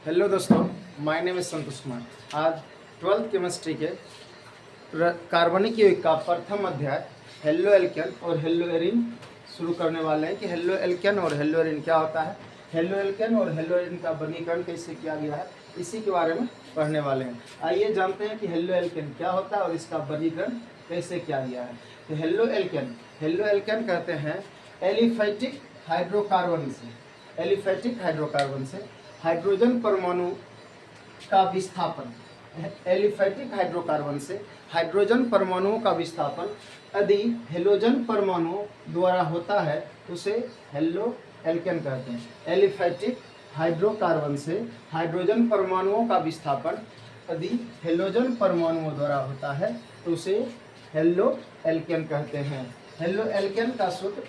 Hello दोस्तों, my name is Santosh Kumar. आज 12th chemistry के कार्बनिक यौगिक का प्रथम अध्याय हेलो एल्केन और हेलो एरीन शुरू करने वाले हैं कि हेलो एल्केन और हेलो एरीन क्या होता है, हेलो एल्केन और हेलो एरीन का वर्गीकरण कैसे किया गया है, इसी के बारे में पढ़ने वाले हैं। आइए जानते हैं कि हेलो एल्केन क्या होता है और इसका वर्गीकरण कैसे किया गया है। तो हेलो एल्केन कहते हैं एलिफैटिक हाइड्रोकार्बन से हाइड्रोजन परमाणु का विस्थापन, एलिफैटिक हाइड्रोकार्बन से हाइड्रोजन परमाणुओं का विस्थापन यदि हेलोजन परमाणु द्वारा होता है उसे हेलो एल्केन कहते हैं। एलिफैटिक हाइड्रोकार्बन से हाइड्रोजन परमाणुओं का विस्थापन यदि हेलोजन परमाणुओं द्वारा होता है तो उसे हेलो एल्केन कहते हैं। हेलो एल्केन का सूत्र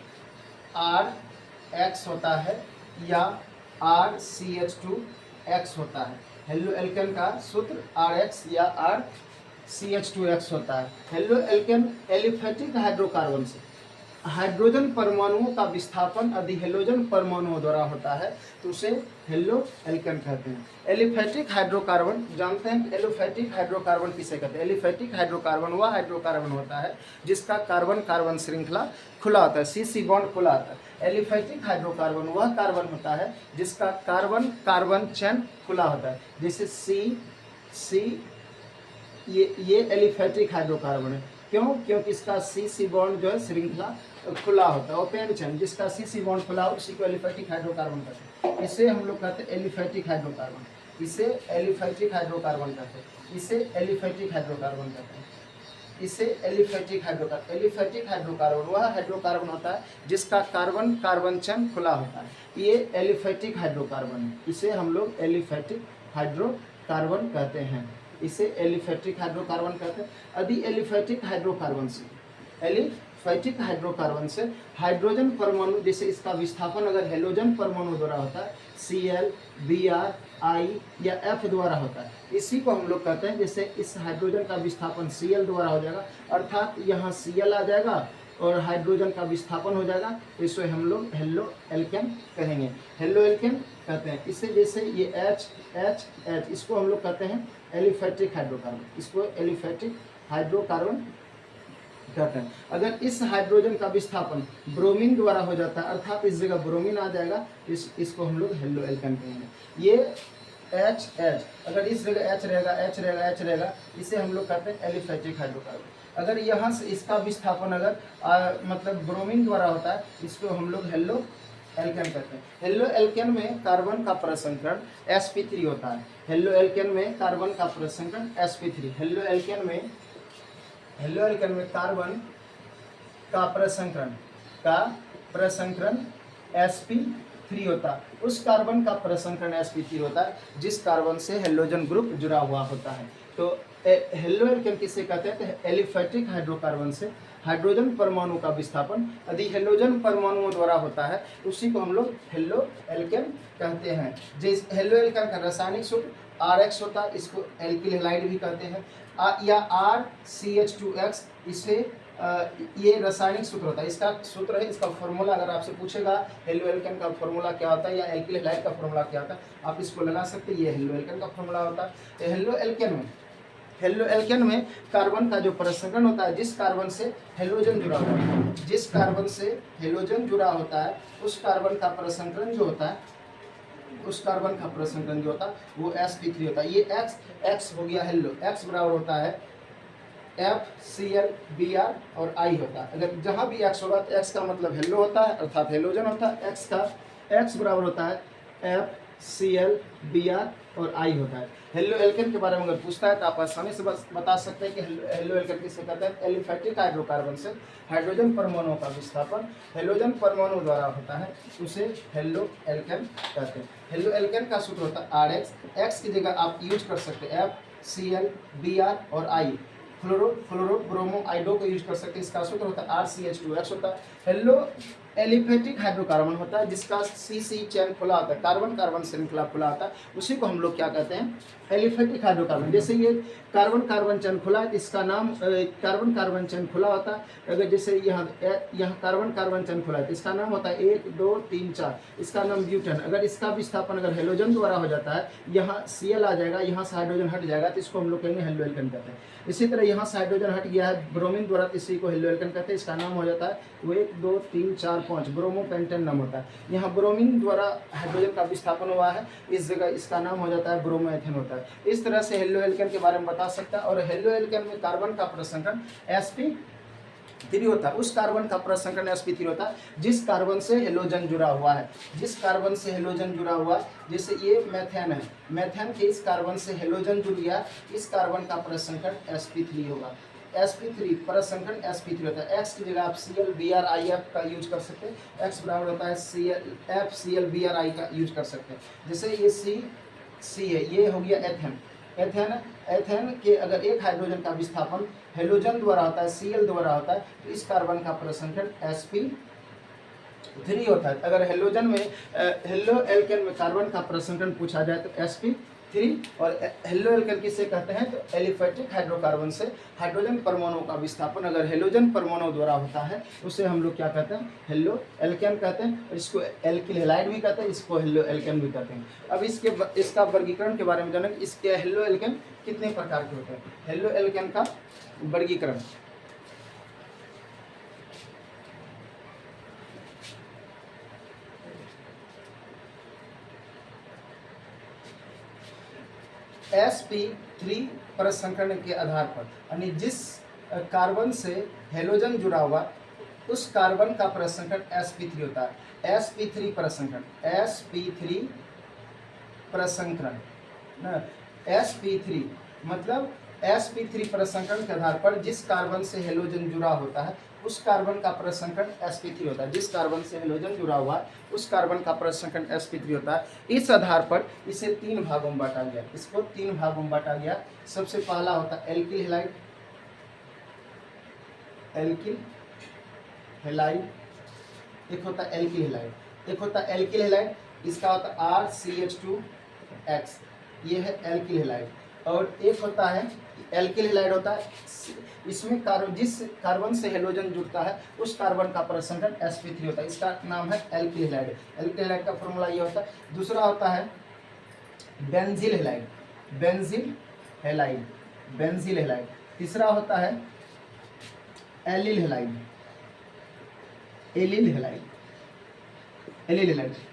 RX होता है या RCH2X होता है। हेलो एल्केन का सूत्र RX या RCH2X होता है। हेलो एल्केन एलिफैटिक हाइड्रोकार्बन से हाइड्रोजन परमाणुओं का विस्थापन यदि हेलोजन परमाणुओं द्वारा होता है तो उसे हेलो एल्केन कहते हैं। एलिफैटिक हाइड्रोकार्बन जानते हैं कि एलिफैटिक हाइड्रोकार्बन किसे कहते हैं। एलिफैटिक हाइड्रोकार्बन वह हाइड्रोकार्बन होता है जिसका कार्बन कार्बन श्रृंखला खुला होता है, C बॉन्ड खुला होता है। एलिफैटिक हाइड्रोकार्बन वह कार्बन होता है जिसका कार्बन कार्बन चेन खुला होता है, जैसे C ये एलिफैटिक हाइड्रोकार्बन है। क्यों? क्योंकि इसका C बॉन्ड जो है श्रृंखला खुला होता है, ओपन चेन, जिसका C बॉन्ड खुला हो उसी को एलिफैटिक हाइड्रोकार्बन कहते हैं। इसे हम लोग कहते हैं एलिफैटिक हाइड्रोकार्बन, इसे एलिफैटिक हाइड्रोकार्बन कहते हैं, इसे एलिफैटिक हाइड्रोकार्बन कहते हैं, इसे एलिफैटिक हाइड्रोकार्बन वह हाइड्रोकार्बन होता है जिसका कार्बन कार्बन चेन खुला होता है, ये एलिफैटिक हाइड्रोकार्बन है। इसे हम लोग एलिफैटिक हाइड्रोकार्बन कहते हैं, इसे एलिफैटिक हाइड्रोकार्बन कहते हैं। यदि एलिफैटिक हाइड्रोकार्बन से हाइड्रोजन परमाणु, जैसे इसका विस्थापन अगर हेलोजन परमाणु द्वारा होता है Cl, Br, I या F द्वारा होता है, इसी को हम लोग कहते हैं। जैसे इस हाइड्रोजन का विस्थापन Cl द्वारा हो जाएगा, अर्थात यहाँ Cl आ जाएगा और हाइड्रोजन का विस्थापन हो जाएगा, तो इसे हम लोग हेलो एल्केन कहेंगे, हेलो एल्केन कहते हैं। इससे जैसे ये H, इसको हम लोग कहते हैं एलिफैटिक हाइड्रोकार्बन, इसको एलिफैटिक हाइड्रोकार्बन कहते हैं। अगर इस हाइड्रोजन का विस्थापन ब्रोमीन द्वारा हो जाता है, अर्थात इस जगह ब्रोमीन आ जाएगा, इसको हम लोग हेलो एल्केन कहेंगे। ये H, अगर इस जगह H रहेगा, इसे हम लोग कहते हैं एलिफैटिक हाइड्रोकार्बन। अगर यहाँ से इसका विस्थापन अगर मतलब ब्रोमीन द्वारा होता है, इसको हम लोग हेलो एल्केन कहते हैं। हेलो एल्केन में कार्बन का प्रसंकरण sp3 होता है। हेलो एल्केन में कार्बन का प्रसंकरण sp3, हेलो एल्केन में कार्बन का प्रसंकरण sp3 होता है। उस कार्बन का प्रसंकरण sp3 होता है जिस कार्बन से हेलोजन ग्रुप जुड़ा हुआ होता है। तो हेलो एल्केन किसे कहते हैं? तो एलिफैटिक हाइड्रोकार्बन से हाइड्रोजन परमाणु का विस्थापन यदि हेलोजन परमाणुओं द्वारा होता है उसी को हम लोग हेलो एल्केन कहते हैं। जिस हेलो एल्केन का रासायनिक सूत्र RX होता है, इसको एल्किल हैलाइड भी कहते हैं, या RCH2X, इसे ये रासायनिक सूत्र होता है, इसका सूत्र है, इसका फॉर्मूला अगर आपसे पूछेगा हेलो एल्केन का फॉर्मूला क्या होता है या एल्किल हैलाइड का फॉर्मूला क्या होता है, आप इसको लगा सकते हैं, ये हेलो एल्केन का फॉर्मूला होता है। हेलो एल्केन में कार्बन का जो प्रसंकरण होता है, जिस कार्बन से हेलोजन जुड़ा होता है, उस कार्बन का प्रसंकरण जो होता है, वो sp3 होता है। ये x हो गया हेलो, x बराबर होता है FCl, Br और I होता है। अगर जहाँ भी x होगा तो x का मतलब हेलो होता है, अर्थात हेलोजन होता है। x बराबर होता है FCl, Br और I होता है। हेलो एल्केन के बारे में अगर पूछता है तो आप आसानी से बता सकते हैं कि हेलो एल्केन किसे कहते हैं? एलिफैटिक हाइड्रोकार्बन से हाइड्रोजन परमाणुओं का विस्थापन हेलोजन परमाणु द्वारा होता है, उसे हेलो एल्केन कहते हैं। हेलो एल्केन का सूत्र होता है RX, X की जगह आप यूज कर सकते हैं FCl, Br और I, फ्लोरो ब्रोमो आइडो को यूज कर सकते हैं, इसका सूत्र होता है RCH2X होता है। हेलो एलिफेटिक हाइड्रोकार्बन होता है जिसका सी सी चेन खुला होता है, कार्बन कार्बन श्रृंखला खुला होता है, उसी को हम लोग क्या कहते हैं, एलिफेटिक हाइड्रोकार्बन। जैसे ये कार्बन कार्बन चेन खुला है, इसका नाम कार्बन कार्बन चेन खुला होता है। अगर जैसे यहाँ कार्बन कार्बन चेन खुला है तो इसका नाम होता है 1 2 3 4, इसका नाम ब्यूटेन। अगर इसका विस्थापन अगर हेलोजन द्वारा हो जाता है, यहाँ Cl आ जाएगा, यहाँ से हाइड्रोजन हट जाएगा, तो इसको हम लोग कहेंगे हेलो एल्केन कहते हैं। इसी तरह यहाँ से हाइड्रोजन हट गया है ब्रोमीन द्वारा, तो इसी को हेलो एल्केन कहते हैं। इसका नाम हो जाता है 1 2 3 4 5, ब्रोमो पेंटेन नाम होता है। यहाँ ब्रोमीन द्वारा हाइड्रोजन का विस्थापन हुआ है, इस जगह इसका नाम हो जाता है ब्रोमो एथेन होता है। इस तरह से हेलो एल्केन के बारे में बता सकता है। और हेलो एल्केन में कार्बन का प्रसंकरण sp3 होता है। उस कार्बन का प्रसंकरण sp3 होता है जिस कार्बन से हेलोजन जुड़ा हुआ है, जिस कार्बन से हेलोजन जुड़ा हुआ है। जैसे ये मेथेन है, मेथेन के इस कार्बन से हेलोजन जुड़ गया, इस कार्बन का प्रसंकरण sp3 होगा। sp3 प्रसंकरण sp3 होता है। x की जगह आप ClBrIf का यूज कर सकते हैं। x बराबर होता है FClBri का यूज कर सकते हैं। जैसे ये C है, ये हो गया एथेन। एथेन के अगर एक हाइड्रोजन का विस्थापन हेलोजन द्वारा होता है, Cl द्वारा होता है, तो इस कार्बन का प्रसंकरण sp3 होता है। अगर हेलोजन में हेलो एल्केन में कार्बन का प्रसंकरण पूछा जाए तो sp3। और हेलो एल्केन किसे कहते हैं, तो एलिफेटिक हाइड्रोकार्बन से हाइड्रोजन परमाणु का विस्थापन अगर हेलोजन परमाणु द्वारा होता है, उसे हम लोग क्या कहते हैं, हेलो एल्केन कहते हैं। इसको एल्किल हैलाइड भी कहते हैं, इसको हेलो एल्केन भी कहते हैं। अब इसका वर्गीकरण के बारे में जानें, इसके हेलो एल्केन कितने प्रकार के होते हैं। हेलो एल्केन का वर्गीकरण, sp3 प्रसंकरण के आधार पर, यानी जिस कार्बन से हेलोजन जुड़ा हुआ उस कार्बन का प्रसंकरण sp3 होता है। sp3 प्रसंकरण ना, sp3 मतलब sp3 प्रसंकरण के आधार पर जिस कार्बन से हेलोजन जुड़ा होता है उस कार्बन का प्रसंकरण sp3 होता है। जिस कार्बन से हेलोजन जुड़ा हुआ है उस कार्बन का प्रसंकरण sp3 होता है। इस आधार पर इसे 3 भागों में बांटा गया, इसको 3 भागों में बांटा गया। सबसे पहला होता है एल्किल हैलाइड, एक होता है एल्किल हैलाइड, इसका होता है RCH2X, ये है एल्किल हैलाइड। और एक होता है एल्किल हैलाइड होता है, इसमें जिस कार्बन से हेलोजन जुड़ता है उस कार्बन का प्रसंकरण sp3 होता है, इसका नाम है एल्किल हैलाइड। एल्किल हैलाइड का फॉर्मूला ये होता है। दूसरा होता है बेंजील हैलाइड, तीसरा होता है एलिल हैलाइड।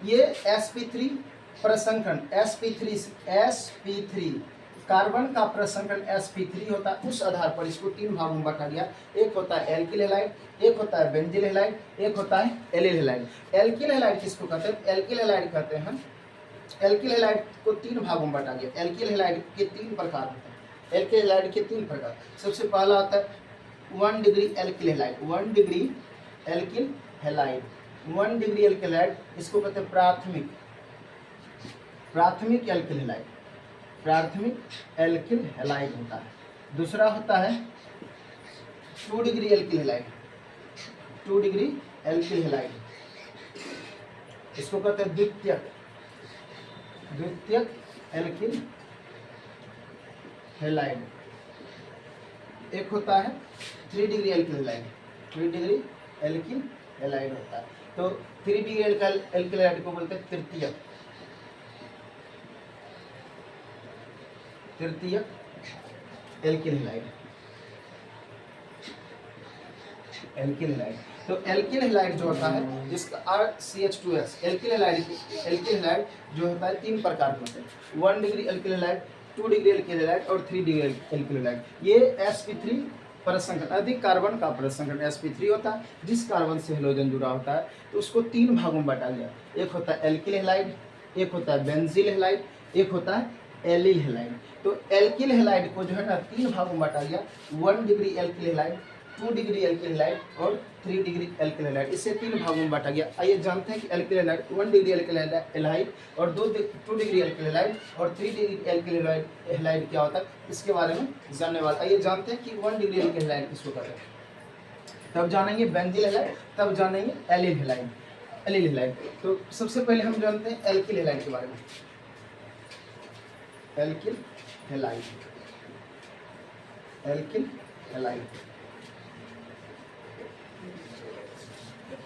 ये sp3 प्रसंकरण sp3 कार्बन का प्रसंकरण sp3 होता है। उस आधार पर इसको 3 भागों में बांटा गया। एक होता है एल्किल हैलाइड, एक होता है बेंजील हैलाइड, एक होता है एलिल हैलाइड। एल्किल हैलाइड किसको कहते हैं, एल्किल हैलाइड को 3 भागों में बांटा गया। एल्किल हैलाइड के 3 प्रकार होते हैं। एल्किल हैलाइड के 3 प्रकार, सबसे पहला होता है 1 degree alkyl halide. 1 degree alkyl halide, इसको कहते हैं प्राथमिक एल्किल हैलाइड होता है। दूसरा होता है 2 डिग्री एल्किल हैलाइड, इसको कहते हैं द्वितीयक एल्किल हैलाइड। एक होता है 3 डिग्री एल्किल हैलाइड होता है। तो 3 डिग्री एल्किल हैलाइड को बोलते हैं तृतीयक एल्किल हैलाइड। तो एल्किल हैलाइड जो होता है जिसका RCH2X, एल्किल हैलाइड जो होता है 3 प्रकार के होते हैं। 1 degree alkyl halide, 2 degree alkyl halide और 3 डिग्री एल्किल हैलाइड। ये sp3 प्रसंकरण, अधिक कार्बन का प्रसंकरण sp3 होता है। जिस कार्बन से हेलोजन जुड़ा होता है तो उसको 3 भागों में बांटा गया। एक होता है एल्किल हैलाइड, एक होता है बेंजील हैलाइड, एक होता है एलिल हैलाइड। तो एल्किल हैलाइड को जो है ना 3 भागों में बांटा गया। 1 degree alkyl halide, 2 degree alkyl halide और 3 डिग्री एल्किल हैलाइड, इसे 3 भागों में बांटा गया। आइए जानते हैं कि alkyl halide 1 degree alkyl halide और 2 डिग्री एल्किल हैलाइड और 3 डिग्री एल्किल हैलाइड क्या होता है, इसके बारे में जानने वाला। आइए जानते हैं कि 1 डिग्री एल्किल हैलाइड किसको कहते हैं। तब जानेंगे बेंजील हैलाइड, तब जानेंगे एलिल हैलाइड। एलिल हैलाइड तो सबसे पहले हम जानते हैं एल्किल हैलाइड के बारे में। एल्किल हैलाइड, एल्किल हैलाइड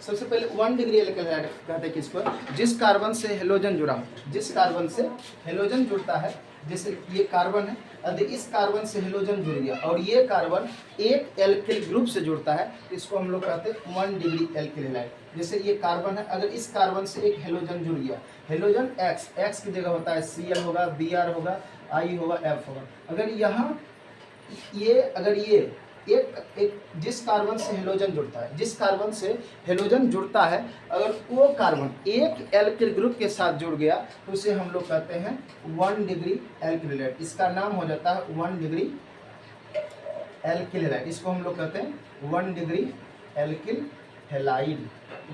सबसे पहले 1 डिग्री एल्किल हैलाइड कहते हैं किसको, जिस कार्बन से हेलोजन जुड़ा हो, जिस कार्बन से हेलोजन जुड़ता है, जैसे ये कार्बन है, यदि इस कार्बन से हेलोजन जुड़ गया और ये कार्बन एक एल्किल ग्रुप से जुड़ता है, इसको हम लोग कहते हैं 1 डिग्री एल्किल हैलाइड। जैसे ये कार्बन है, अगर इस कार्बन से एक हेलोजन जुड़ गया, हेलोजन X की जगह होता है Cl होगा, Br होगा, I होगा, F होगा। अगर यहाँ अगर ये एक जिस कार्बन से हेलोजन जुड़ता है, जिस कार्बन से हेलोजन जुड़ता है, अगर वो कार्बन एक एल्किल ग्रुप के साथ जुड़ गया तो उसे हम लोग कहते हैं 1 डिग्री एल्किल हैलाइड। इसका नाम हो जाता है 1 डिग्री एल्किल हैलाइड। इसको हम लोग कहते हैं 1 degree alkyl halide,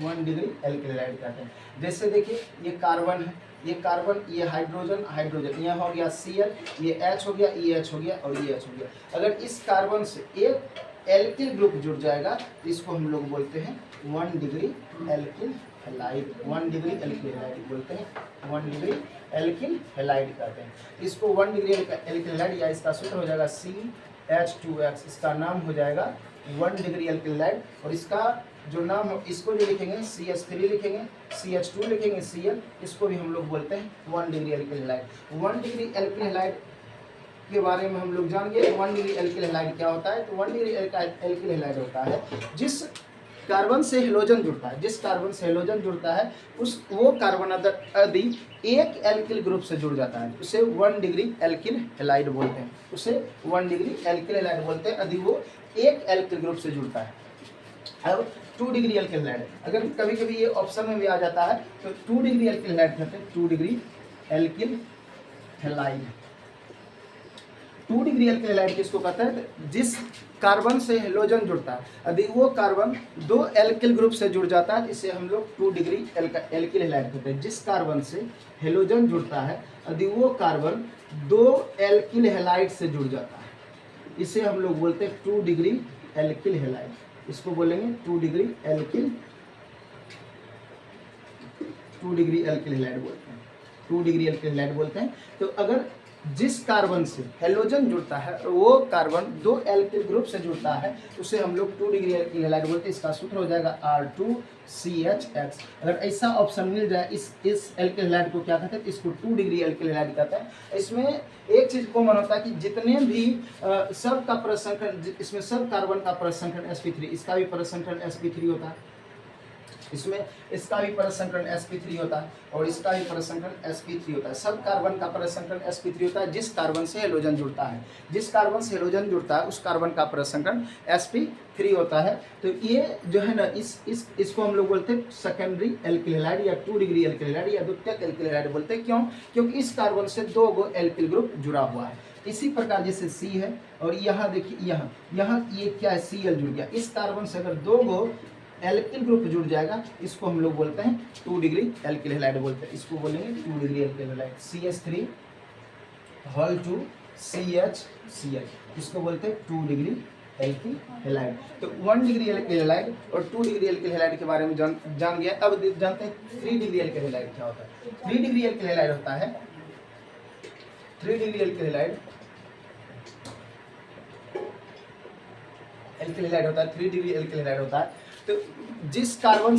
1 degree alkyl halide कहते हैं। जैसे देखिए ये कार्बन है, ये कार्बन, ये हाइड्रोजन, हाइड्रोजन, यह हो गया Cl, ये H हो गया, ये H हो गया और ये H हो गया। अगर इस कार्बन से एक एल्किल ग्रुप जुड़ जाएगा तो इसको हम लोग बोलते हैं 1 degree alkyl halide. 1 degree alkyl halide बोलते हैं, 1 डिग्री एल्किल हैलाइड कहते हैं। इसको 1 डिग्री एल्किल हैलाइड, या इसका सूत्र हो जाएगा CH2X, इसका नाम हो जाएगा 1 डिग्री एल्किल हैलाइड। और इसका जो नाम हो, इसको जो लिखेंगे CH3 लिखेंगे, CH2 लिखेंगे, Cl, इसको भी हम लोग बोलते हैं 1 degree alkyl halide. 1 degree alkyl halide के बारे में हम लोग जान गए। 1 डिग्री एल्किल हैलाइड क्या होता है, तो 1 डिग्री एल्किल हैलाइड होता है जिस कार्बन से हेलोजन जुड़ता है, जिस कार्बन से हेलोजन जुड़ता है वो कार्बन यदि एक एल्किल ग्रुप से जुड़ जाता है उसे 1 डिग्री एल्किल हैलाइड बोलते हैं, उसे 1 डिग्री एल्किल हैलाइड बोलते हैं यदि वो एक एल्किल ग्रुप से जुड़ता है। अब 2 डिग्री एल्किल हैलाइड, अगर कभी कभी ये ऑप्शन में भी आ जाता है तो 2 डिग्री एल्किल हैलाइड कहते हैं, 2 degree alkyl halide. 2 degree alkyl halide किसको कहता है, जिस कार्बन से हेलोजन जुड़ता है, यदि वो कार्बन 2 एल्किल ग्रुप से जुड़ जाता है इसे हम लोग 2 डिग्री एल्किल हैलाइड कहते हैं। जिस कार्बन से हेलोजन जुड़ता है यदि वो कार्बन 2 एल्किल हैलाइड से जुड़ जाता है इसे हम लोग बोलते हैं 2 डिग्री एल्किल हैलाइड। इसको बोलेंगे 2 डिग्री एल्किल हैलाइड बोलते हैं, 2 डिग्री एल्किल हैलाइड बोलते हैं। तो अगर जिस कार्बन से हेलोजन जुड़ता है वो कार्बन 2 एल्किल ग्रुप से जुड़ता है उसे हम लोग 2 डिग्री एल्किल हैलाइड बोलते हैं। इसका सूत्र हो जाएगा R2CHX। अगर ऐसा ऑप्शन मिल जाए इस एल्किल हैलाइड को क्या कहते हैं, इसको 2 डिग्री एल्किल हैलाइड कहते हैं। इसमें एक चीज कॉमन होता है कि जितने भी सब का परसंख्यन, इसमें सब कार्बन का परसंख्यन sp3, इसका भी परसंख्यन sp3 होता है, इसमें इसका भी परसंकरण sp3 होता है और इसका भी परसंकरण sp3 होता है। सब कार्बन का परसंकरण sp3 होता है जिस कार्बन से हेलोजन जुड़ता है, जिस कार्बन से हेलोजन जुड़ता है उस कार्बन का परसंकरण sp3 होता है। तो ये जो है ना इसको हम लोग बोलते हैं सेकेंडरी एल्किल हैलाइड या 2 डिग्री एल्किल हैलाइड या द्वितीयक एल्किल हैलाइड बोलते हैं। क्यों, क्योंकि इस कार्बन से 2 गो एल्किल ग्रुप जुड़ा हुआ है। इसी प्रकार जैसे C है और यहाँ देखिए यहाँ ये क्या है, Cl जुड़ गया। इस कार्बन से अगर 2 गो एल्किल ग्रुप जुड़ जाएगा इसको हम लोग बोलते हैं 2 डिग्री एल्किल हैलाइड बोलते हैं। इसको बोलेंगे 2 degree alkyl halide. CH3 whole two CHCl, इसको बोलते हैं 2 डिग्री एल्किल हैलाइड। तो 1 डिग्री एल्किल हैलाइड और 2 डिग्री एल्किल हैलाइड के बारे में जान गया। अब जानते हैं 3 डिग्री एल्किल हैलाइड क्या होता है। 3 डिग्री एल्किल हैलाइड होता है, 3 डिग्री एल्किल हैलाइड होता है, 3 डिग्री एल्किल हैलाइड होता है। तो जिस कार्बन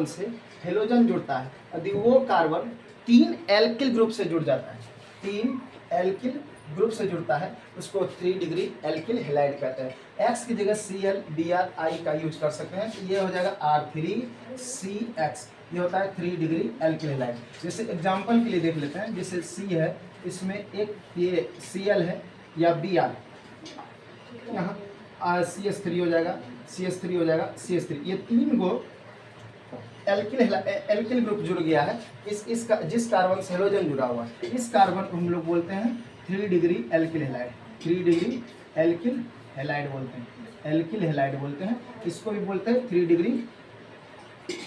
से हेलोजन जुड़ता है यदि वो कार्बन 3 एल्किल ग्रुप से जुड़ जाता है, 3 एल्किल ग्रुप से जुड़ता है उसको 3 डिग्री एल्किल हैलाइड कहते हैं। X की जगह Cl, Br, I का यूज कर सकते हैं। ये हो जाएगा R3CX, ये होता है 3 डिग्री एल्किल हैलाइड। जैसे एग्जांपल के लिए देख लेते हैं, जैसे C है, इसमें एक ये Cl है या Br, यहाँ CH3 हो जाएगा, CH3 हो जाएगा, CH3, ये 3 गो एल्किल ग्रुप जुड़ गया है। इसका जिस कार्बन से हेलोजन जुड़ा हुआ है इस कार्बन को हम लोग बोलते हैं 3 degree alkyl halide. 3 degree alkyl halide बोलते हैं, एल्किल हैलाइड बोलते हैं। इसको भी बोलते हैं 3 degree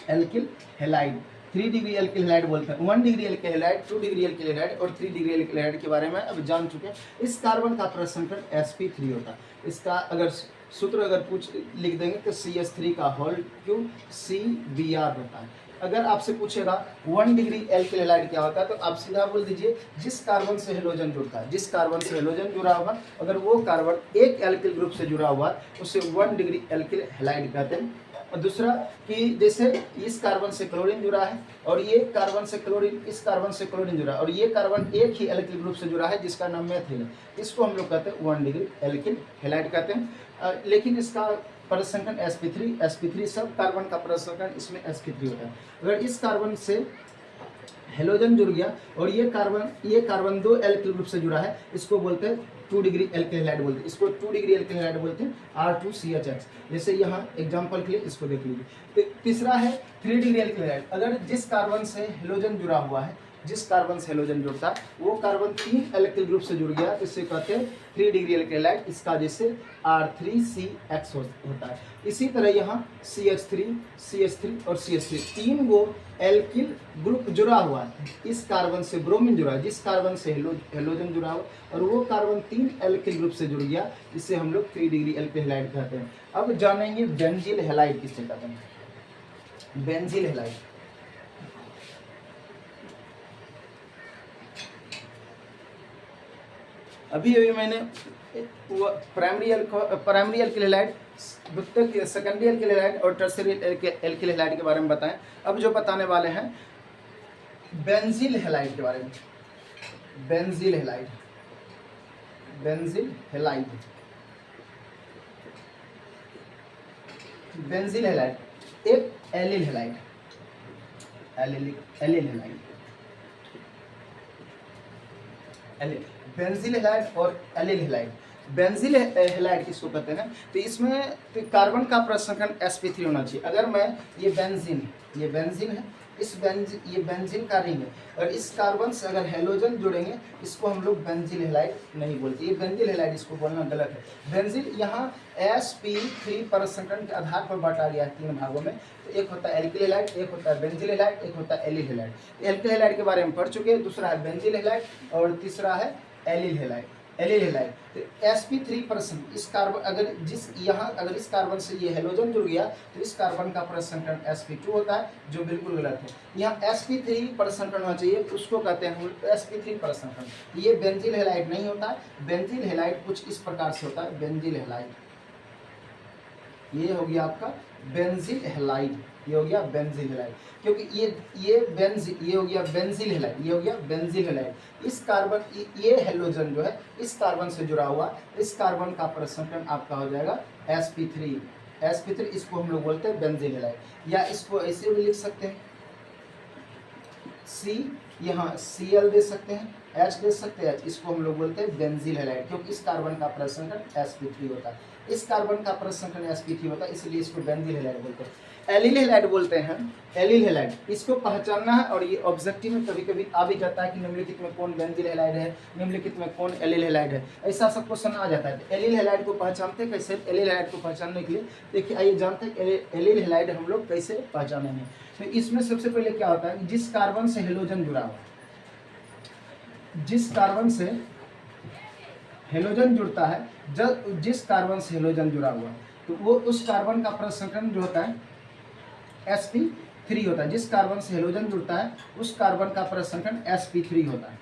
alkyl halide. 3 degree alkyl halide बोलते हैं। 1 degree alkyl halide, 2 degree alkyl halide और 3 डिग्री एल्किल हैलाइड के बारे में अब जान चुके हैं। इस कार्बन का परसंकरण sp3 होता है। इसका अगर सूत्र अगर पूछ लिख देंगे तो CH3 का होल क्यूब CBr होता है। अगर आपसे पूछेगा 1 डिग्री एल्किल हैलाइड क्या होता है तो आप सीधा बोल दीजिए जिस कार्बन से हेलोजन जुड़ता है, जिस कार्बन से हेलोजन जुड़ा होगा अगर वो कार्बन एक एल्किल ग्रुप से जुड़ा हुआ है उसे 1 डिग्री एल्किल हैलाइड कहते हैं। और दूसरा कि जैसे इस कार्बन से क्लोरीन जुड़ा है और ये कार्बन से क्लोरीन, इस कार्बन से क्लोरीन जुड़ा है और ये कार्बन एक ही एल्किल ग्रुप से जुड़ा है जिसका नाम मेथिल है, इसको हम लोग कहते हैं 1 डिग्री एल्किल हैलाइड कहते हैं। लेकिन इसका परसंकरण sp3 सब कार्बन का परसंकरण इसमें sp3 होता है। अगर इस कार्बन से हेलोजन जुड़ गया और ये कार्बन 2 एल्किल ग्रुप से जुड़ा है, इसको बोलते हैं 2 डिग्री एल्किल हैलाइड बोलते हैं, इसको 2 डिग्री एल्किल हैलाइड बोलते हैं R2CHX। जैसे यहाँ एग्जांपल के लिए इसको देख लीजिए। तीसरा है 3 डिग्री एल्किल हैलाइड। अगर जिस कार्बन से हेलोजन जुड़ा हुआ है, जिस कार्बन से हेलोजन जुड़ता है वो कार्बन 3 एल्किल ग्रुप से जुड़ गया तो इसे कहते हैं 3 डिग्री एल्किल हैलाइड, इसका जैसे R3CX होता है। इसी तरह यहाँ CH3 और CH3 तीन गो एल्किल ग्रुप जुड़ा हुआ है। इस कार्बन से ब्रोमीन जुड़ा है, जिस कार्बन से हेलोजन जुड़ा हुआ और वो कार्बन 3 एल्किल ग्रुप से जुड़ गया, इसे हम लोग 3 डिग्री एल्किल हैलाइड कहते हैं। अब जानेंगे बेंजील हैलाइड किससे कहते हैं। बेंजील हैलाइड अभी मैंने प्राइमरी एल्किल हैलाइड, द्वितीयक सेकेंडरी एल्किल हैलाइड और टर्शियरी एल्किल हैलाइड के बारे में बताएं। अब जो बताने वाले हैं बेंजील हैलाइड के बारे में। बेंजील हैलाइड एक एलिल हैलाइड, बेंजील हैलाइड और एलिल हैलाइड। बेंजील हैलाइड किसको कहते हैं तो इसमें तो कार्बन का परसंकरण sp3 होना चाहिए। अगर मैं ये बेंजीन है, ये बेंजीन का रिंग है और इस कार्बन से अगर हेलोजन जुड़ेंगे इसको हम लोग बेंजील हैलाइड नहीं बोलते, ये बेंजील हैलाइड इसको बोलना गलत है। बेंजील यहाँ sp3 परसंकरण के आधार पर बांटा गया है 3 भागों में। तो एक होता है एल्किल हैलाइड, एक होता है बेंजील हैलाइड, एक होता है एलिल हैलाइड। एल्किल हैलाइड के बारे में पढ़ चुके हैं, दूसरा है बेंजील हैलाइड और तीसरा है एलिल हैलाइड। तो sp3% इस कार्बन अगर इस कार्बन से ये हेलोजन जुड़ गया तो इस कार्बन का परसंकरण sp2 होता है, जो बिल्कुल गलत है। यहाँ sp3 परसंकरण होना चाहिए, उसको कहते हैं sp3 परसंकरण। ये बेंजील हैलाइड नहीं होता है। बेंजील हैलाइड कुछ इस प्रकार से होता है। बेंजील हैलाइड ये हो गया आपका बेंजील हैलाइड, ये हो गया बेंजील हैलाइड, क्योंकि ये हो गया बेंजील हैलाइड, ये हो गया बेंजील हैलाइड। इस कार्बन ये हेलोजन जो है इस कार्बन से जुड़ा हुआ, इस कार्बन का परसंकरण आपका हो जाएगा sp3। इसको हम लोग बोलते हैं बेंजील हैलाइड। या इसको ऐसे भी लिख सकते हैं C, यहाँ Cl दे सकते हैं, H दे सकते हैं, इसको हम लोग बोलते हैं बेंजील हैलाइड, क्योंकि इस कार्बन का परसंकरण sp3 होता है। इस कार्बन का परसंकरण sp3 होता है, इसलिए इसको बेंजील हैलाइड बोलते हैं। एलिल हैलाइड बोलते हैं। एलिल हैलाइड इसको पहचानना है और ये ऑब्जेक्टिव में कभी कभी आ भी जाता है कि निम्नलिखित में कौन बेंजील हैलाइड है, निम्नलिखित में कौन एलिल हैलाइड है, ऐसा सब क्वेश्चन आ जाता है। एलिल हैलाइड को पहचानते कैसे? एलिल हैलाइड को पहचानने के लिए देखिए आइए जानते हैं एलिल हैलाइड हम लोग कैसे पहचानेंगे। तो इसमें सबसे पहले क्या होता है, जिस कार्बन से हेलोजन जुड़ा हुआ, जिस कार्बन से हेलोजन जुड़ता है, जिस कार्बन से हेलोजन जुड़ा हुआ तो वो उस कार्बन का परसंकरण जो होता है sp3 होता है। जिस कार्बन से हेलोजन जुड़ता है उस कार्बन का परसंकरण sp3 होता है।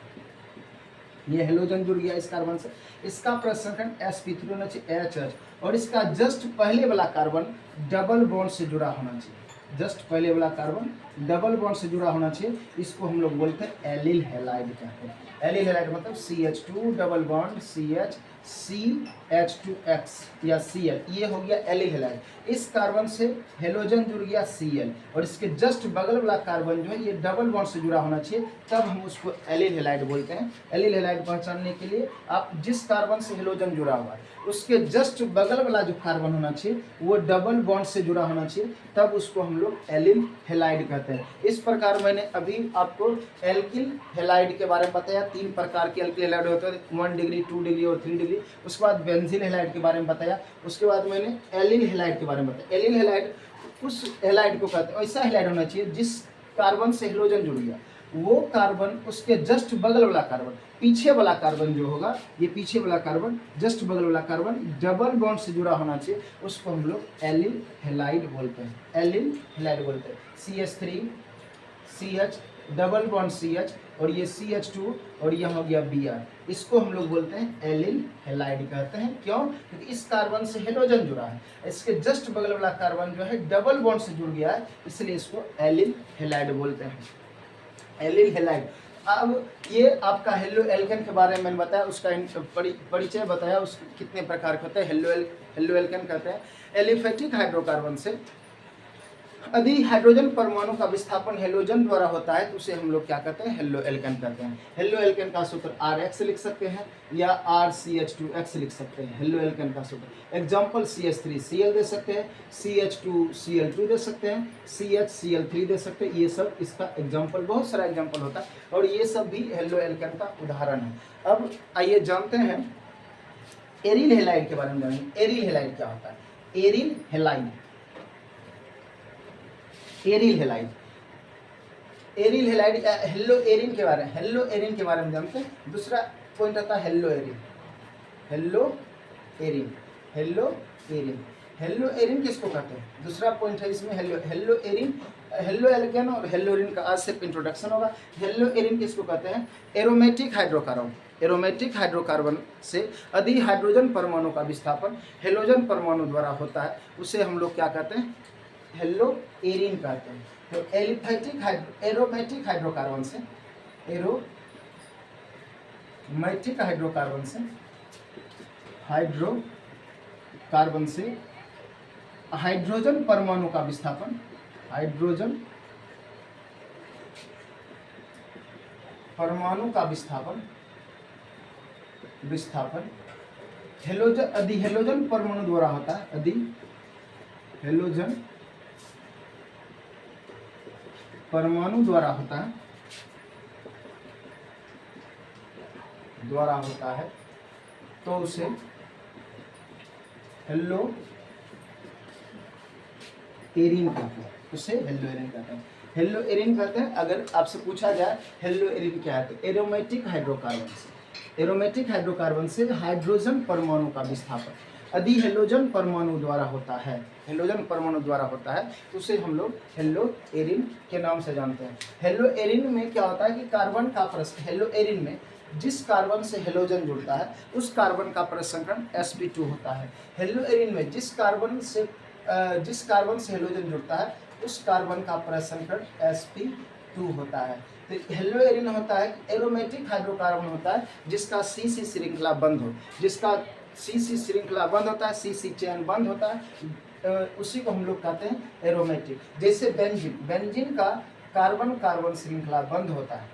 ये हेलोजन जुड़ गया इस कार्बन से, इसका परसंकरण sp3 होना चाहिए HH, और इसका जस्ट पहले वाला कार्बन डबल बॉन्ड से जुड़ा होना चाहिए। जस्ट पहले वाला कार्बन डबल बॉन्ड से जुड़ा होना चाहिए, इसको हम लोग बोलते हैं एलिल हैलाइड कहते हैं। एलिल हैलाइड मतलब CH2 double bond CH CH2X या Cl, ये हो गया एलिल हैलाइड। इस कार्बन से हेलोजन जुड़ गया Cl और इसके जस्ट बगल वाला कार्बन जो है ये डबल बॉन्ड से जुड़ा होना चाहिए, तब हम उसको एलिल हैलाइड बोलते हैं। एलिल हैलाइड पहचानने के लिए आप जिस कार्बन से हेलोजन जुड़ा हुआ है उसके जस्ट बगल वाला जो कार्बन होना चाहिए वो डबल बॉन्ड से जुड़ा होना चाहिए, तब उसको हम लोग एलिल हैलाइड कहते हैं। इस प्रकार मैंने अभी आपको एल्किल हैलाइड के बारे में बताया। 3 प्रकार के एल्किल हैलाइड होते हैं, 1 डिग्री, 2 डिग्री और 3 डिग्री। उसके बाद बेंजील हैलाइड के बारे में बताया। उसके बाद मैंने एलिल हैलाइड के बारे में बताया। एलिल हैलाइड उस हैलाइड को कहते हैं, ऐसा हैलाइड होना चाहिए जिस कार्बन से हेलोजन जुड़ गया वो कार्बन उसके जस्ट बगल वाला कार्बन, पीछे वाला कार्बन जो होगा, ये पीछे वाला कार्बन, जस्ट बगल वाला कार्बन डबल बॉन्ड से जुड़ा होना चाहिए, उसको हम लोग एलिल हैलाइड बोलते हैं, एलिल हैलाइड बोलते हैं। CH3 CH double bond CH और ये CH2 और यह हो गया Br, इसको हम लोग बोलते हैं एलिल हैलाइड कहते हैं। क्यों? क्योंकि इस कार्बन से हाइड्रोजन जुड़ा है, इसके जस्ट बगल वाला कार्बन जो है डबल बॉन्ड से जुड़ गया है, इसलिए इसको एलिल हैलाइड बोलते हैं, एलिल हैलाइड। अब ये आपका हेलो एल्केन के बारे में मैंने बताया, उसका परिचय बताया, उस कितने प्रकार के होते हैं। हेलो एल्केन कहते हैं एलिफेटिक हाइड्रोकार्बन से यदि हाइड्रोजन परमाणु का विस्थापन हेलोजन द्वारा होता है तो उसे हम लोग क्या कहते हैं, हेलो एल्केन कहते हैं। हेलो एल्केन का सूत्र RH लिख सकते हैं या RCH2X लिख सकते हैं, हेलो एल्केन का सूत्र। एग्जांपल CH3Cl दे सकते हैं, CH2Cl2 दे सकते हैं, CHCl3 दे सकते हैं, ये सब इसका एग्जांपल, बहुत सारा एग्जांपल होता है और ये सब भी हेलो एल्केन का उदाहरण है। अब आइए जानते हैं एरिल हैलाइड के बारे में जानेंगे। एरिल हैलाइड क्या होता है? Aryl halide, aryl halide, aryl halide, hello Erin के बारे में, हेलो एरिन के बारे में जानते हैं। दूसरा पॉइंट आता है hello Erin, hello Erin, hello Erin, hello Erin किसको कहते हैं? दूसरा पॉइंट है इसमें हेलो एरिन, हेलो एल्केन और हेलो एरिन का आज सिर्फ इंट्रोडक्शन होगा। हेलो एरिन किसको कहते हैं? एरोमेटिक हाइड्रोकार्बन, एरोमेटिक हाइड्रोकार्बन से यदि हाइड्रोजन परमाणु का विस्थापन हेलोजन परमाणु द्वारा होता है उसे हम लोग क्या कहते हैं? हेलो एरिन कहते हैं। तो एलिफेटिक एरोमेटिक हाइड्रोकार्बन से, एरोमेटिक हाइड्रोकार्बन से, हाइड्रोकार्बन से हाइड्रोजन परमाणु का विस्थापन, हाइड्रोजन परमाणु का विस्थापन हेलोजन, यदि हेलोजन परमाणु द्वारा होता है, यदि हेलोजन परमाणु द्वारा होता है तो उसे हेलो एरिन कहते हैं, उसे हेलो एरिन कहते हैं, हेलो एरिन कहते हैं। अगर आपसे पूछा जाए हेलो एरिन क्या है, तो एरोमेटिक हाइड्रोकार्बन से, एरोमेटिक हाइड्रोकार्बन से हाइड्रोजन परमाणु का विस्थापन यदि हेलोजन परमाणु द्वारा होता है, हेलोजन परमाणु द्वारा होता है तो उसे हम लोग हेलो एरिन के नाम से जानते हैं। हेलो एरिन में क्या होता है कि कार्बन का हेलो एरिन में जिस कार्बन से हेलोजन जुड़ता है उस कार्बन का परसंकरण sp2 होता है। हेलो एरिन में जिस कार्बन से हेलोजन जुड़ता है उस कार्बन का परसंकरण sp2 होता है। तो हेलो एरिन होता है एरोमेटिक हाइड्रोकार्बन होता है जिसका CC श्रृंखला बंद हो, जिसका CC श्रृंखला बंद होता है, CC चेन बंद होता है, उसी को हम लोग कहते हैं एरोमेटिक। जैसे बेंजीन, बेंजीन का कार्बन कार्बन श्रृंखला बंद होता है,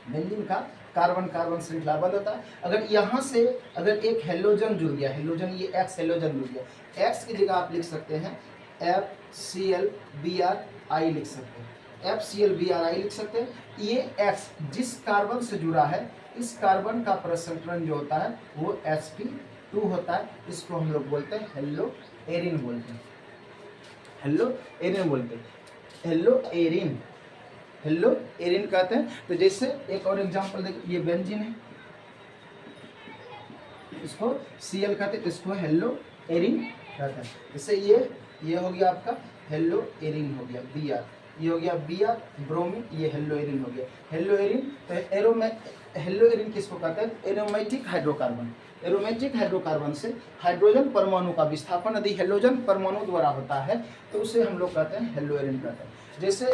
बेंजीन का कार्बन कार्बन श्रृंखला बंद होता है। अगर यहाँ से अगर एक हेलोजन जुड़ गया, हेलोजन ये X हेलोजन जुड़ गया, X की जगह आप लिख सकते हैं FClBrI लिख सकते हैं, FClBrI लिख सकते हैं। ये X जिस कार्बन से जुड़ा है इस कार्बन का परसंकरण जो होता है वो sp2 होता है, इसको हम लोग बोलते हैं हेलो एरिन बोलते हैं, हेलो एरिन बोलते हैं, हेलो एरिन, हेलो एरिन कहते हैं। तो जैसे एक और एग्जांपल देखिए, ये बेंजीन है, इसको Cl कहते हैं, इसको हेलो एरिन कहते हैं। जैसे ये हो गया आपका हेलो एरिन हो गया Br, ये हो गया Br ब्रोमीन, ये हेलो एरिन हो गया, हेलो एरिन। तो हेलो एरिन किसको कहते हैं? एरोमेटिक हाइड्रोकार्बन, एरोमेटिक हाइड्रोकार्बन से हाइड्रोजन परमाणु का विस्थापन यदि हेलोजन परमाणु द्वारा होता है तो उसे हम लोग कहते हैं हेलो एरिन कहते हैं। जैसे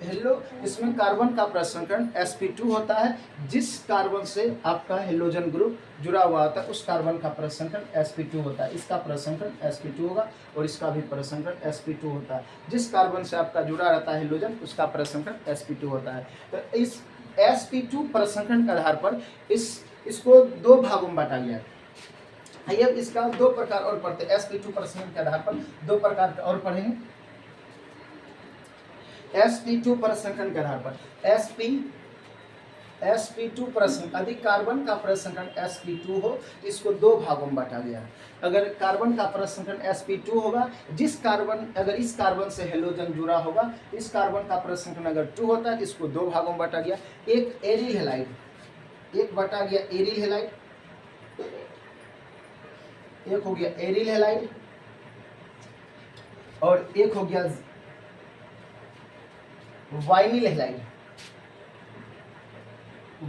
हेलो, इसमें कार्बन का परसंकरण sp2 होता है, जिस कार्बन से आपका हेलोजन ग्रुप जुड़ा हुआ होता है उस कार्बन का परसंकरण sp2 होता है, इसका परसंकरण sp2 होगा और इसका भी परसंकरण sp2 होता है। जिस कार्बन से आपका जुड़ा रहता है हेलोजन उसका परसंकरण sp2 होता है। तो इस sp2 परसंकरण के आधार पर इसको दो भागों में बांटा गया है। आइए इसका दो प्रकार और पढ़ते हैं, sp2 परसंकरण के आधार पर दो प्रकार और पढ़ेंगे। sp2 परसंकरण के आधार पर sp2 प्रसंग अधिक कार्बन का प्रसंकरण sp2 हो तो इसको दो भागों में बांटा गया। अगर कार्बन का प्रसंकरण sp2 होगा, जिस कार्बन अगर इस कार्बन से हेलोजन जुड़ा होगा, इस कार्बन का प्रसंकरण अगर 2 होता है तो इसको दो भागों में बांटा गया। एक एरिल हैलाइड, एक बांटा गया एरिल हैलाइड, एक हो गया एरिल हैलाइड और एक हो गया vinyl halide.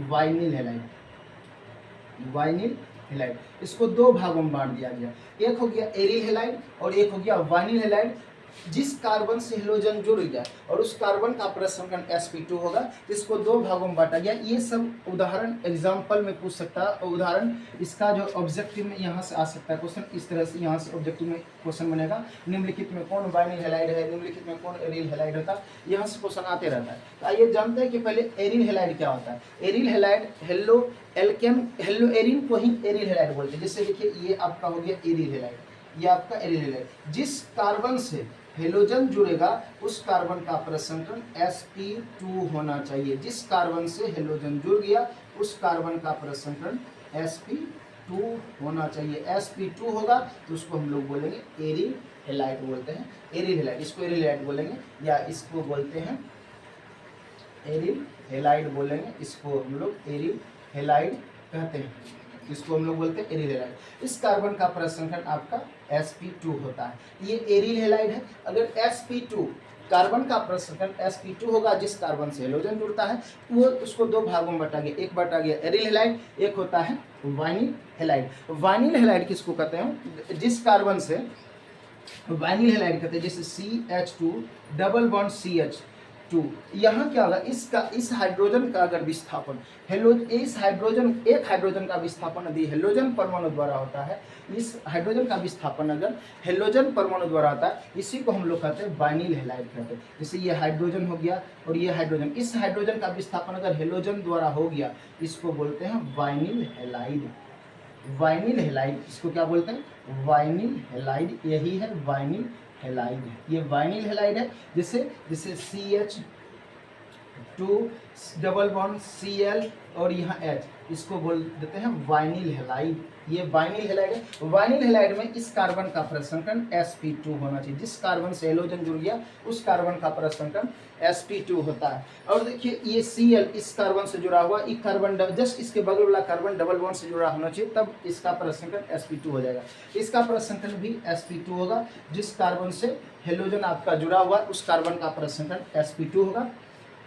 Vinyl halide, vinyl halide, इसको दो भागों में बांट दिया गया। एक हो गया एरिल हैलाइड और एक हो गया वाइनिल हैलाइड। जिस कार्बन से हेलोजन जुड़ गया और उस कार्बन का प्रसंकरण sp2 होगा, इसको दो भागों में बांटा गया। ये सब उदाहरण एग्जाम्पल में पूछ सकता है, उदाहरण इसका जो ऑब्जेक्टिव में यहाँ से आ सकता है क्वेश्चन, इस तरह से यहाँ से ऑब्जेक्टिव में क्वेश्चन बनेगा। निम्नलिखित में कौन वाइनिल हैलाइड है, निम्नलिखित में कौन एरिल हैलाइड होता है, यहाँ से क्वेश्चन आते रहता है। तो आइए जानते हैं कि पहले एरिल हैलाइड क्या होता है। Aryl halide halo alkane, hello Erin को ही एरिल हैलाइड बोलते हैं। जैसे देखिए ये आपका हो गया एरिल हैलाइड, ये आपका एरिल हैलाइड। जिस कार्बन से हेलोजन जुड़ेगा उस कार्बन का प्रसंकरण sp2 होना चाहिए। जिस कार्बन से हेलोजन जुड़ गया उस कार्बन का प्रसंकरण sp2 होना चाहिए। sp2 होगा तो उसको हम लोग बोलेंगे एरिल हैलाइड बोलते हैं। एरिल हैलाइड, इसको एरिल हैलाइड बोलेंगे या इसको बोलते हैं एरिल हैलाइड बोलेंगे। इसको हम लोग एरिल हैलाइड कहते हैं, इसको हम लोग बोलते हैं एरिल हैलाइड। इस कार्बन का प्रसंकरण आपका sp2 होता है। ये एरिल हैलाइड है। अगर sp2 कार्बन का प्रसंकरण sp2 होगा, जिस कार्बन से हेलोजन जुड़ता है वो उसको दो भागों में बांटा गया। एक बांटा गया एरिल हैलाइड, एक होता है वाइनिल हैलाइड। वाइनिल हैलाइड किसको कहते हैं? जिस कार्बन से वाइनिल हैलाइड कहते हैं, जैसे CH2 डबल बॉन्ड CH2। यहाँ क्या होगा, इसका इस हाइड्रोजन का अगर विस्थापन इस हाइड्रोजन, एक हाइड्रोजन का विस्थापन यदि हेलोजन परमाणु द्वारा होता है, इस हाइड्रोजन का विस्थापन अगर हेलोजन परमाणु द्वारा होता है, इसी को हम लोग कहते हैं वाइनिल हैलाइड कहते हैं। जैसे ये हाइड्रोजन हो गया और ये हाइड्रोजन, इस हाइड्रोजन का विस्थापन अगर हेलोजन द्वारा हो गया, इसको बोलते हैं वाइनिल हैलाइड। वाइनिल हैलाइड, इसको क्या बोलते हैं? Vinyl halide. यही है वाइनिल हैलाइड, ये वाइनिल हैलाइड है। जैसे CH2 डबल बॉन्ड Cl और यहाँ H, इसको बोल देते हैं वाइनिल हैलाइड। ये वाइनिल हैलाइड है। वाइनिल हैलाइड में इस कार्बन का प्रसंकरण sp2 होना चाहिए। जिस कार्बन से हेलोजन जुड़ गया उस कार्बन का प्रसंकरण sp2 होता है। और देखिए ये Cl इस कार्बन से जुड़ा हुआ, एक कार्बन जस्ट इसके बगल वाला कार्बन डबल बॉन्ड से जुड़ा होना चाहिए, तब इसका प्रसंकरण sp2 हो जाएगा। इसका प्रसंकरण भी sp2 होगा। जिस कार्बन से हेलोजन आपका जुड़ा हुआ उस कार्बन का प्रसंकरण sp2 होगा।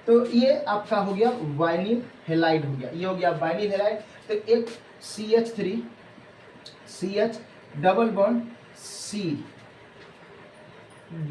तो ये आपका हो गया वाइनिल हैलाइड हो गया, ये हो गया वाइनिल हैलाइड। तो एक CH3 CH double bond C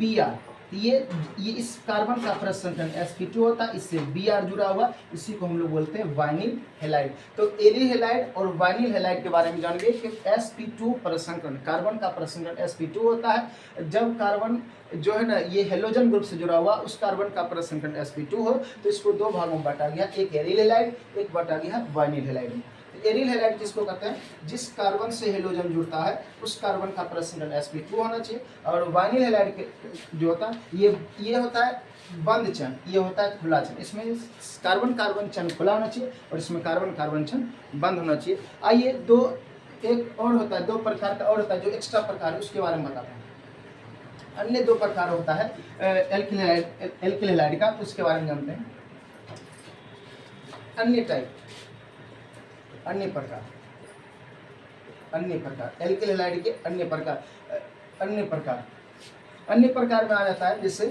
Br, ये इस कार्बन का प्रसंकरण sp2 होता है, इससे Br जुड़ा हुआ, इसी को हम लोग बोलते हैं वाइनिल हैलाइड। तो एरिल हैलाइड और वाइनिल हैलाइड के बारे में जानेंगे कि sp2 प्रसंकरण, कार्बन का प्रसंकरण sp2 होता है। जब कार्बन जो है ना ये हेलोजन ग्रुप से जुड़ा हुआ उस कार्बन का प्रसंकरण sp2 हो तो इसको दो भागों में बांटा गया, एक एरिल हैलाइड, एक बांटा गया वाइनिल हैलाइड में। एरिल हैलाइड किसको कहते हैं? जिस कार्बन से हेलोजन जुड़ता है उस कार्बन का प्रसंकरण sp2 होना चाहिए। और वाइनिल हैलाइड जो होता है ये होता है बंद चन, ये होता है खुला चन। इसमें कार्बन कार्बन चन खुला होना चाहिए और इसमें कार्बन कार्बन चन बंद होना चाहिए। आइए एक और होता है, दो प्रकार का और होता है जो एक्स्ट्रा प्रकार है, उसके बारे में बताते हैं। अन्य दो प्रकार होता है एल्किल हैलाइड का, तो उसके बारे में जानते हैं। अन्य टाइप, अन्य प्रकार एल्किल हैलाइड के अन्य प्रकार में आ जाता है। जैसे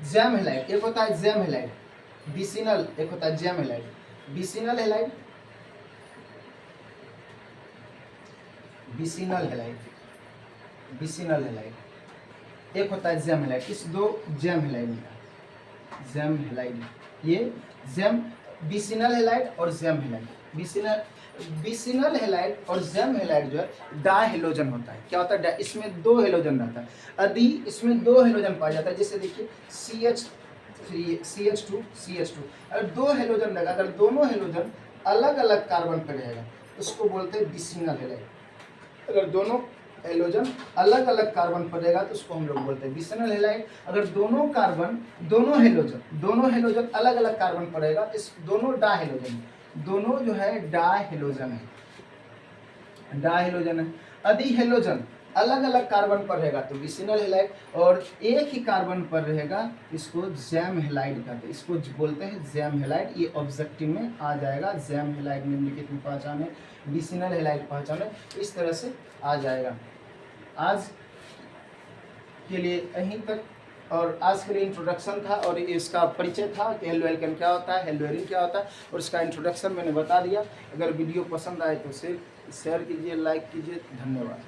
जैम हैलाइड, एक होता है जैम हैलाइड, बिसिनल, एक होता है जैम हैलाइड। बिसिनल हैलाइड, एक होता है जैम हैलाइड। इस दो जैम हैलाइड, ये जैम, बिसिनल हैलाइड और जैम हैलाइड। बिसिनल हैलाइड और जैम हैलाइड जो है डायहेलोजन होता है। क्या होता है? इसमें दो हेलोजन रहता है। यदि इसमें दो हेलोजन पाया जाता है, जैसे देखिए CH2 अगर दो हेलोजन लगा, अगर दोनों हेलोजन अलग अलग कार्बन पर रहेगा उसको बोलते हैं बिसिनल हैलाइड। अगर दोनों हेलोजन अलग अलग कार्बन पर रहेगा तो उसको हम लोग बोलते हैं विसिनल हैलाइड। अगर दोनों हेलोजन अलग अलग कार्बन पर रहेगा तो इस दोनों जो है डाहेलोजन है। यदि हेलोजन अलग अलग कार्बन पर रहेगा तो विसिनल हैलाइड, और एक ही कार्बन पर रहेगा इसको जैम हैलाइड कहते हैं, इसको बोलते हैं जैम हैलाइड। ये ऑब्जेक्टिव में आ जाएगा, जैम हैलाइड निम्नलिखित में पहचान है, विसिनल हैलाइड पहचान है, इस तरह से आ जाएगा। आज के लिए यहीं तक, और आज के लिए इंट्रोडक्शन था और इसका परिचय था कि हेलो एल्केन क्या होता है, हेलोएरिन क्या होता है, और इसका इंट्रोडक्शन मैंने बता दिया। अगर वीडियो पसंद आए तो शेयर कीजिए, लाइक कीजिए। धन्यवाद।